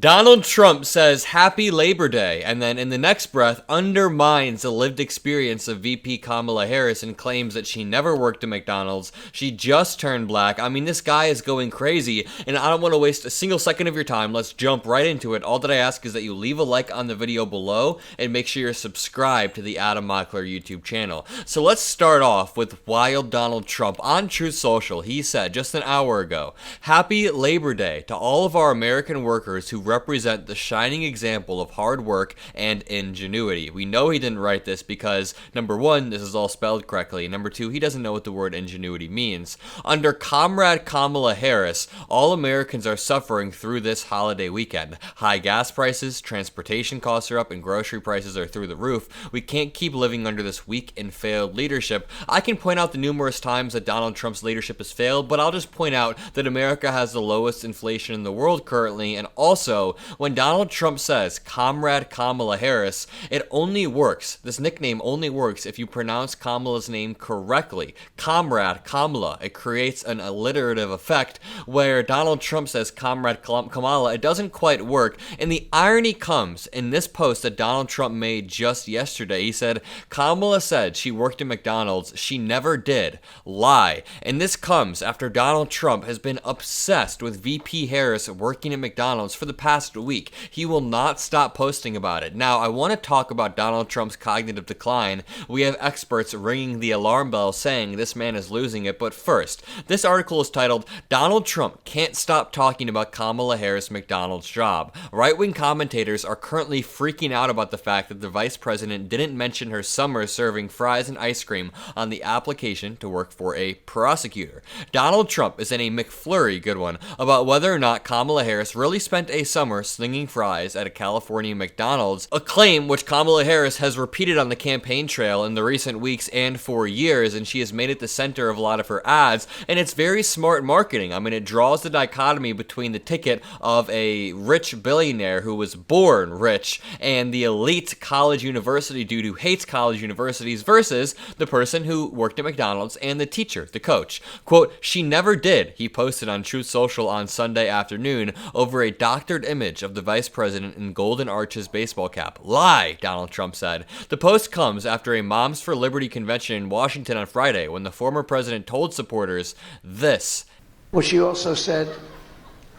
Donald Trump says happy Labor Day, and then in the next breath undermines the lived experience of VP Kamala Harris and claims that she never worked at McDonald's. She just turned black. I mean, this guy is going crazy, and I don't want to waste a single second of your time. Let's jump right into it. All that I ask is that you leave a like on the video below and make sure you're subscribed to the Mockler YouTube channel. So let's start off with wild Donald Trump. On Truth Social, he said just an hour ago, happy Labor Day to all of our American workers who represent the shining example of hard work and ingenuity. We know he didn't write this because, number one, this is all spelled correctly. Number two, he doesn't know what the word ingenuity means. Under Comrade Kamala Harris, all Americans are suffering through this holiday weekend. High gas prices, transportation costs are up, and grocery prices are through the roof. We can't keep living under this weak and failed leadership. I can point out the numerous times that Donald Trump's leadership has failed, but I'll just point out that America has the lowest inflation in the world currently, and also, when Donald Trump says Comrade Kamala Harris, it only works. This nickname only works if you pronounce Kamala's name correctly. Comrade Kamala. It creates an alliterative effect where Donald Trump says Comrade Kamala. It doesn't quite work. And the irony comes in this post that Donald Trump made just yesterday. He said, Kamala said she worked at McDonald's. She never did. Lie. And this comes after Donald Trump has been obsessed with VP Harris working at McDonald's for the past week. He will not stop posting about it. Now, I want to talk about Donald Trump's cognitive decline. We have experts ringing the alarm bell saying this man is losing it. But first, this article is titled, Donald Trump Can't Stop Talking About Kamala Harris' McDonald's Job. Right-wing commentators are currently freaking out about the fact that the vice president didn't mention her summer serving fries and ice cream on the application to work for a prosecutor. Donald Trump is in a McFlurry, good one, about whether or not Kamala Harris really spent a summer slinging fries at a California McDonald's, a claim which Kamala Harris has repeated on the campaign trail in the recent weeks and for years, and she has made it the center of a lot of her ads, and it's very smart marketing. I mean, it draws the dichotomy between the ticket of a rich billionaire who was born rich and the elite college university dude who hates college universities versus the person who worked at McDonald's and the teacher, the coach. Quote, she never did, he posted on Truth Social on Sunday afternoon over a doctored image of the vice president in Golden Arches baseball cap. Lie, Donald Trump said. The post comes after a Moms for Liberty convention in Washington on Friday when the former president told supporters this. Well, she also said,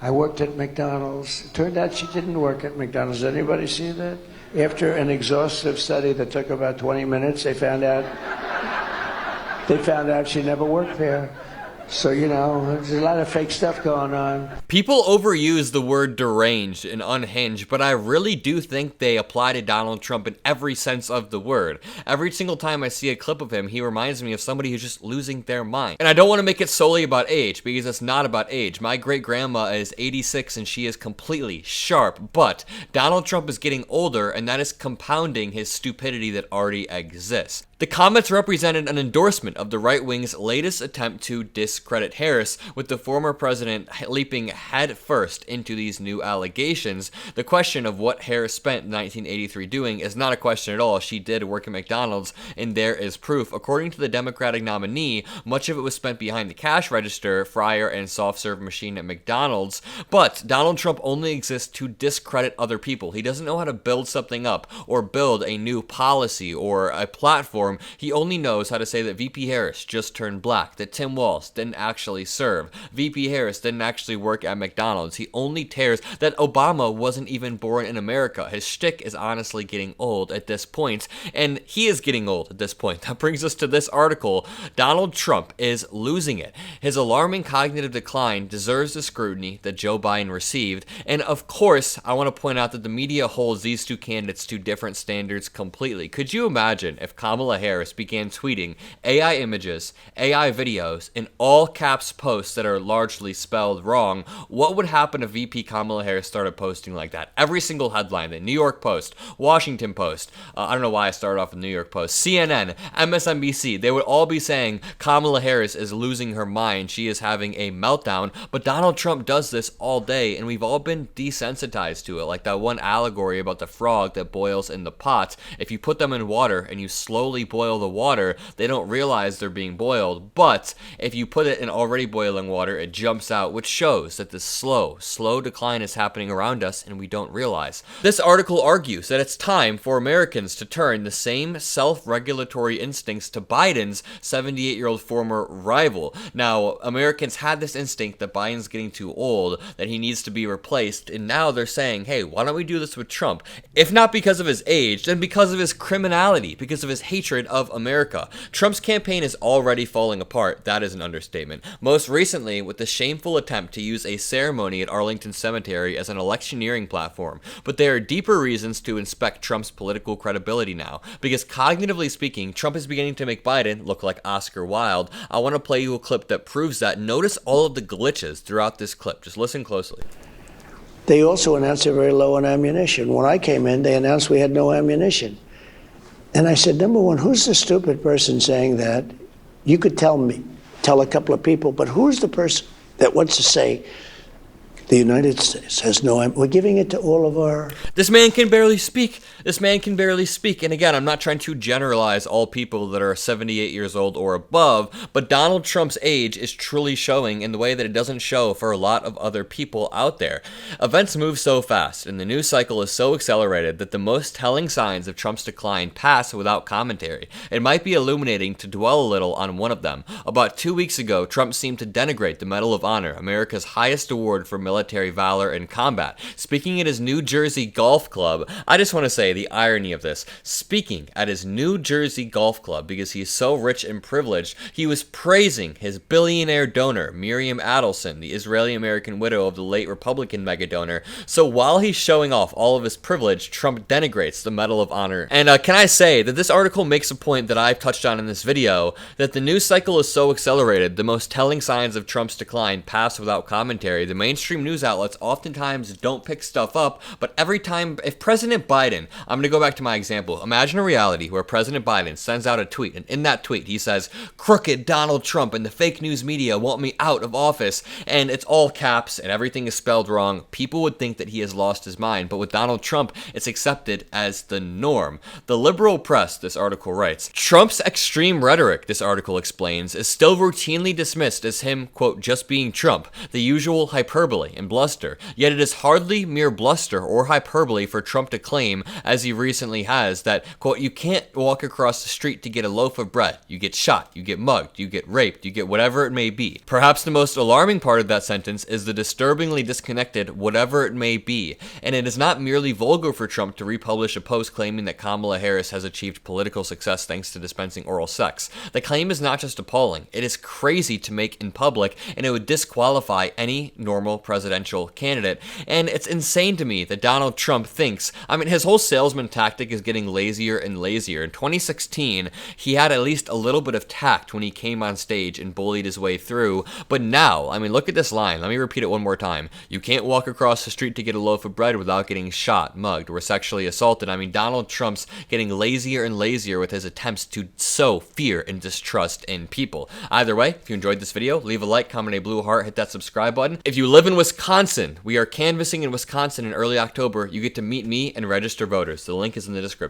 I worked at McDonald's. It turned out she didn't work at McDonald's. Did anybody see that? After an exhaustive study that took about 20 minutes, they found out she never worked there. So, you know, there's a lot of fake stuff going on. People overuse the word deranged and unhinged, but I really do think they apply to Donald Trump in every sense of the word. Every single time I see a clip of him, he reminds me of somebody who's just losing their mind. And I don't want to make it solely about age, because it's not about age. My great-grandma is 86 and she is completely sharp, but Donald Trump is getting older, and that is compounding his stupidity that already exists. The comments represented an endorsement of the right wing's latest attempt to discredit Harris, with the former president leaping headfirst into these new allegations. The question of what Harris spent 1983 doing is not a question at all. She did work at McDonald's, and there is proof. According to the Democratic nominee, much of it was spent behind the cash register, fryer, and soft-serve machine at McDonald's. But Donald Trump only exists to discredit other people. He doesn't know how to build something up or build a new policy or a platform. He only knows how to say that VP Harris just turned black, that Tim Walz didn't actually serve, VP Harris didn't actually work at McDonald's. He only tears that Obama wasn't even born in America. His shtick is honestly getting old at this point, and he is getting old at this point. That brings us to this article. Donald Trump is losing it. His alarming cognitive decline deserves the scrutiny that Joe Biden received, and of course, I want to point out that the media holds these two candidates to different standards completely. Could you imagine if Kamala Harris began tweeting AI images, AI videos, and all caps posts that are largely spelled wrong? What would happen if VP Kamala Harris started posting like that? Every single headline, the New York Post, Washington Post, I don't know why I started off with New York Post, CNN, MSNBC, they would all be saying Kamala Harris is losing her mind, she is having a meltdown, but Donald Trump does this all day, and we've all been desensitized to it, like that one allegory about the frog that boils in the pot. If you put them in water and you slowly slowly boil the water, they don't realize they're being boiled. But if you put it in already boiling water, it jumps out, which shows that this slow decline is happening around us and we don't realize. This article argues that it's time for Americans to turn the same self-regulatory instincts to Biden's 78-year-old former rival. Now, Americans had this instinct that Biden's getting too old, that he needs to be replaced, and now they're saying, hey, why don't we do this with Trump? If not because of his age, then because of his criminality, because of his hatred of America. Trump's campaign is already falling apart. That is an understatement. Most recently, with the shameful attempt to use a ceremony at Arlington Cemetery as an electioneering platform. But there are deeper reasons to inspect Trump's political credibility now, because cognitively speaking, Trump is beginning to make Biden look like Oscar Wilde. I want to play you a clip that proves that. Notice all of the glitches throughout this clip. Just listen closely. They also announced they're very low on ammunition. When I came in, they announced we had no ammunition. And I said, number one, who's the stupid person saying that? You could tell a couple of people, but who's the person that wants to say the United States has no, we're giving it to all of our... This man can barely speak. This man can barely speak. And again, I'm not trying to generalize all people that are 78 years old or above, but Donald Trump's age is truly showing in the way that it doesn't show for a lot of other people out there. Events move so fast, and the news cycle is so accelerated that the most telling signs of Trump's decline pass without commentary. It might be illuminating to dwell a little on one of them. About 2 weeks ago, Trump seemed to denigrate the Medal of Honor, America's highest award for military valor and combat. Speaking at his New Jersey golf club, I just want to say the irony of this. Speaking at his New Jersey golf club, because he's so rich and privileged, he was praising his billionaire donor, Miriam Adelson, the Israeli-American widow of the late Republican mega-donor. So while he's showing off all of his privilege, Trump denigrates the Medal of Honor. And can I say that this article makes a point that I've touched on in this video, that the news cycle is so accelerated, the most telling signs of Trump's decline pass without commentary. The mainstream news outlets oftentimes don't pick stuff up, but every time, if President Biden, I'm going to go back to my example, imagine a reality where President Biden sends out a tweet, and in that tweet he says, crooked Donald Trump and the fake news media want me out of office, and it's all caps and everything is spelled wrong. People would think that he has lost his mind, but with Donald Trump, it's accepted as the norm. The liberal press, this article writes, Trump's extreme rhetoric, this article explains, is still routinely dismissed as him, quote, just being Trump, the usual hyperbole and bluster, yet it is hardly mere bluster or hyperbole for Trump to claim, as he recently has, that, quote, you can't walk across the street to get a loaf of bread. You get shot, you get mugged, you get raped, you get whatever it may be. Perhaps the most alarming part of that sentence is the disturbingly disconnected whatever it may be, and it is not merely vulgar for Trump to republish a post claiming that Kamala Harris has achieved political success thanks to dispensing oral sex. The claim is not just appalling, it is crazy to make in public, and it would disqualify any normal presidential candidate. And it's insane to me that Donald Trump thinks, I mean, his whole salesman tactic is getting lazier and lazier. In 2016, he had at least a little bit of tact when he came on stage and bullied his way through, but now, I mean, look at this line. Let me repeat it one more time. You can't walk across the street to get a loaf of bread without getting shot, mugged, or sexually assaulted. I mean, Donald Trump's getting lazier and lazier with his attempts to sow fear and distrust in people. Either way, if you enjoyed this video, leave a like, comment a blue heart, hit that subscribe button. If you live in Wisconsin, we are canvassing in Wisconsin in early October. You get to meet me and register voters. The link is in the description.